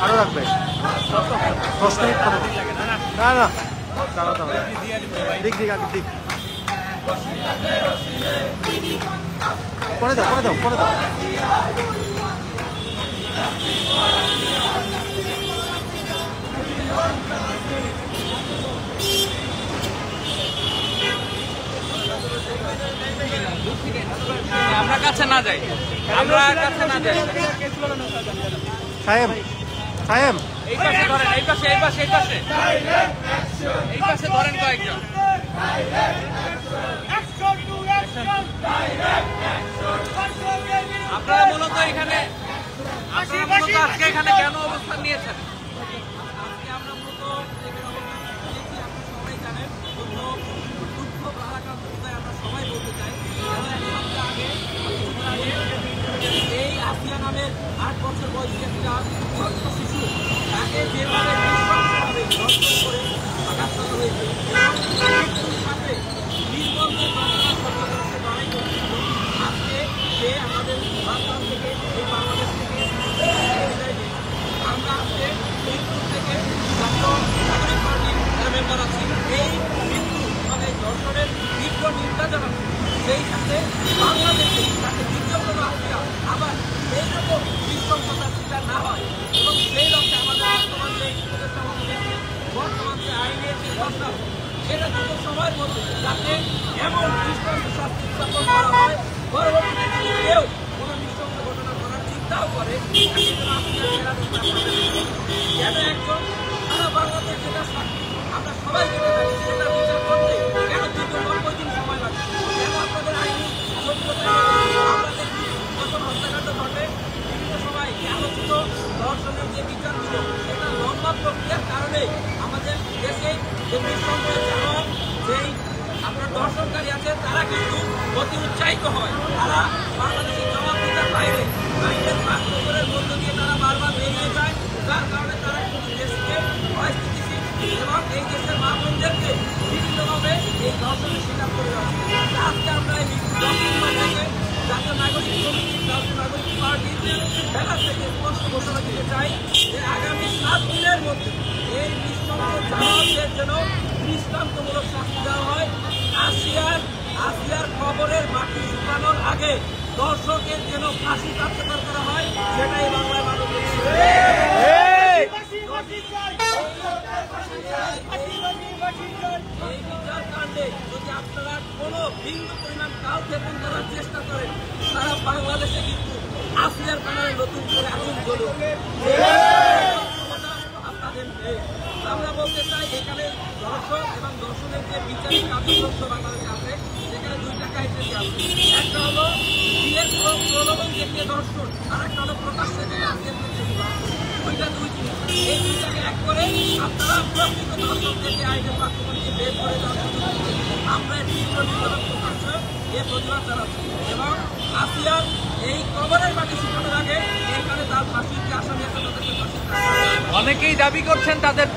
আরো রাখবে 10 মিনিট না না দাঁড়াও দিক আগে দিক পরে দাও আমরা কাছে না যাই সাহেব এই পাশে ধরেন এই পাশে ধরেন কয়েকজন আপনারা মূলত এখানে আজকে এখানে কেন অবস্থান নিয়েছেন? আজকে আমরা মূলত সবাই জানেন দুঃখ বাধাগ্রস্ত আমরা সবাই বলতে চাই এই আসিয়া নামের 8 বছর বয়সী একটা ছোট্ট শিশু তাকে যেভাবে নৃশংসভাবে ধর্ষণ করে আঘাত করা হয়েছে সাথে নির্মমভাবে লড়াই করছিল। আজকে সে আমাদের বাংলাদেশ থেকে এই বাংলাদেশ থেকে আমরা আজকে মৃত্যু থেকে নাগরিক পার্টির মেম্বার আছি। এই মৃত্যু মানে ধর্ষণের তীব্র নিন্দা জানাচ্ছি। সেই সাথে বাংলাদেশে তাকে দ্বিতীয় কোনো আসিয়া আবার এইরকম নৃশংসতার শিকার না হয় এবং সেই লক্ষ্যে আমাদের বর্তমান যে আইনের যে ঘটনা সেটা দ্রুত সময়ের মধ্যে যাতে এমন নৃশংস শাস্তি স্থাপন করা হয় পরবর্তীতে যদি কেউ কোনো নৃশংস ঘটনা করার চিন্তাও করে যেন একজন সারা বাংলাদেশ যেটা সাক্ষী আমরা সবাই যেটা জানি সেটা বিচার করতে কেন দীর্ঘ 90 দিন সময় লাগে কেন আপনাদের আইনি আমরা দেখি যখন হত্যাকাণ্ড ঘটে বিভিন্ন সময় আলোচিত ধর্ষণের যে বিচারগুলো সেটা লম্বা প্রক্রিয়ার কারণে আমাদের দেশে যে নিঃসন্দেহে জানোয়ার যেই আপনার দর্শনকারী আছে তারা কিন্তু অতি উৎসাহিত হয়। তারা বাংলাদেশের জবাবদিহিতার বাইরে আইনের বাস্তবের মধ্য দিয়ে তারা বারবার বেরিয়ে যায়, যার কারণে তারা কিন্তু দেশকে অস্থিতিশীল এবং এই দেশের মা বোনদেরকে বিভিন্নভাবে এই ধর্ষণের শিকার করে যাচ্ছে। আজকে আমরা এই থেকে জাতীয় নাগরিক কমিটি জাতীয় নাগরিক পার্টির বেলা থেকে স্পষ্ট ঘোষণা দিতে চাই যে আগামী 7 দিনের মধ্যে এই নৃশংস জানোয়ারদের যেন দৃষ্টান্তমূলক শাস্তি দেওয়া হয়। আসিয়ার খবরের মাটি শুকানোর আগে দর্শকের যেন ফাঁসি কার্যকর করা হয়, সেটাই বাংলায় মানব এই বিচার কাণ্ড মধ্যে যদি আপনারা কোনো বিন্দু পরিমাণ কাল ক্ষেপণ করার চেষ্টা করেন, তারা বাংলাদেশে কিন্তু আসিয়ার ব্যানারে নতুন করে আগুন জ্বলবে। আপনাদের নেই। আমরা বলতে চাই এখানে দর্শক এবং দর্শনের যে বিচারিক কার্যক্রম বাংলাদেশে আছে, সেখানে দুইটা ক্রাইটেরিয়া আছে। একটা হলো বিয়ের প্রলোভন দেখিয়ে দর্শন, আর একটা হলো প্রকাশ্যে থেকে আসিয়ার দুইটা দুই জিনিস। এই দুইটাকে এক করে আপনারা প্রকৃত দর্শকদেরকে আইনের বাক্যকে বের করে দেওয়ার জন্য আমরা তীব্র নির্যাতন প্রকাশ্য এ প্রতিবাদ জানাচ্ছি এবং আসিয়ার এই কবরের মাটি শুকানোর আগে এখানে তার ফাঁসির যে আসামি আছে তাদেরকে ফাঁসি। অনেকেই দাবি করছেন তাদের